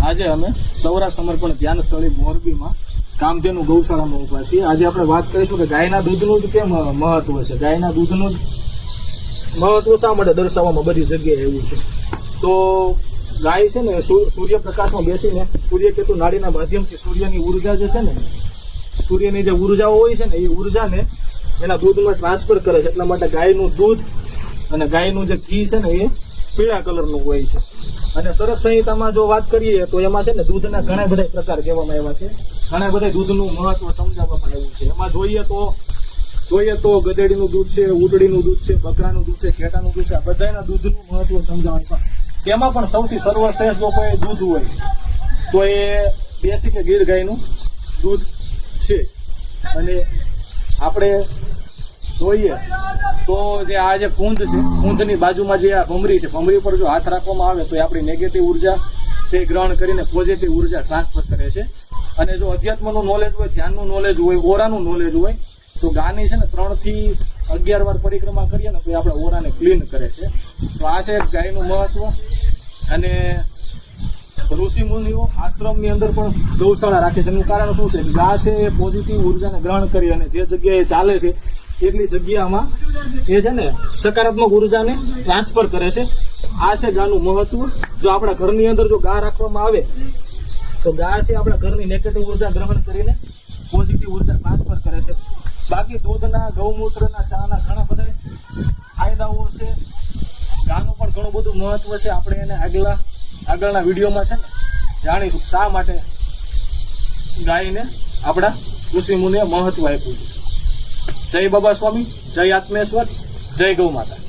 આજે અમે સૌરાષ્ટ્ર સમર્પણ ધ્યાન સ્થળે મોરબીમાં કામધેનુ ગૌશાળામાં ઉભા છીએ। આજે આપણે વાત કરીશું કે ગાયના દૂધનું જ કેમ મહત્વ છે, ગાયના દૂધનું જ મહત્વ શા માટે દર્શાવવામાં બધી જગ્યાએ એવું છે। તો ગાય છે ને સૂર્યપ્રકાશમાં બેસીને સૂર્યકેતુ નાડીના માધ્યમથી સૂર્યની ઉર્જા જે છે ને, સૂર્યની જે ઉર્જાઓ હોય છે ને એ ઉર્જાને એના દૂધમાં ટ્રાન્સફર કરે છે। એટલા માટે ગાયનું દૂધ અને ગાયનું જે ઘી છે ને એ પીળા કલરનું હોય છે। અને સરક સંહિતામાં જો વાત કરીએ તો એમાં છે ને દૂધના ઘણા બધા પ્રકાર કહેવામાં આવ્યા છે, ઘણા બધા દૂધનું મહત્વ સમજાવવામાં આવ્યું છે। એમાં જોઈએ તો ગધેડીનું દૂધ છે, ઊંટડીનું દૂધ છે, બકરાનું દૂધ છે, ઘેટાનું દૂધ છે, આ બધાના દૂધનું મહત્વ સમજાવવાનું। તેમાં પણ સૌથી સર્વશ્રેષ્ઠ જો કોઈ દૂધ હોય તો એ દેશી કે ગીર ગાયનું દૂધ છે। અને આપણે જોઈએ તો જે આ જે કુંદ છે, કુંદની બાજુમાં જે આ ભમરી છે, ભમરી પર જો હાથ રાખવામાં આવે તો એ આપણી નેગેટિવ ઉર્જા છે ગ્રહણ કરીને પોઝિટિવ ઉર્જા ટ્રાન્સફર કરે છે। અને જો અધ્યાત્મનું નોલેજ હોય, ધ્યાનનું નોલેજ હોય, ઓરાનું નોલેજ હોય તો ગાની છે ને 3 થી 11 વાર પરિક્રમા કરીએ ને તો એ આપણે ઓરાને ક્લીન કરે છે। તો આ છે ગાયનું મહત્વ। અને ઋષિ મુનિઓ આશ્રમની અંદર પણ ગૌશાળા રાખે છે। એનું કારણ શું છે? ગા છે એ પોઝિટિવ ઉર્જાને ગ્રહણ કરી અને જે જગ્યાએ ચાલે છે એટલી જગ્યામાં એ છે ને સકારાત્મક ઉર્જાને ટ્રાન્સફર કરે છે। આ છે ગાનું મહત્વ। જો આપણા ઘરની અંદર જો ગા રાખવામાં આવે તો ગા છે આપણા ઘરની નેગેટિવ ઉર્જા ગ્રહણ કરીને પોઝિટિવ ઉર્જા ટ્રાન્સફર કરે છે। બાકી દૂધના, ગૌમૂત્રના, ચાના ઘણા બધા ફાયદાઓ છે। ગાનું પણ ઘણું બધું મહત્વ છે। આપણે એને આગળના વિડીયોમાં છે ને જાણીશું શા માટે ગાયને આપણા ઋષિ મુનિએ મહત્વ આપ્યું છે। જય બાબા સ્વામી, જય આત્મેશ્વર, જય ગૌ માતા।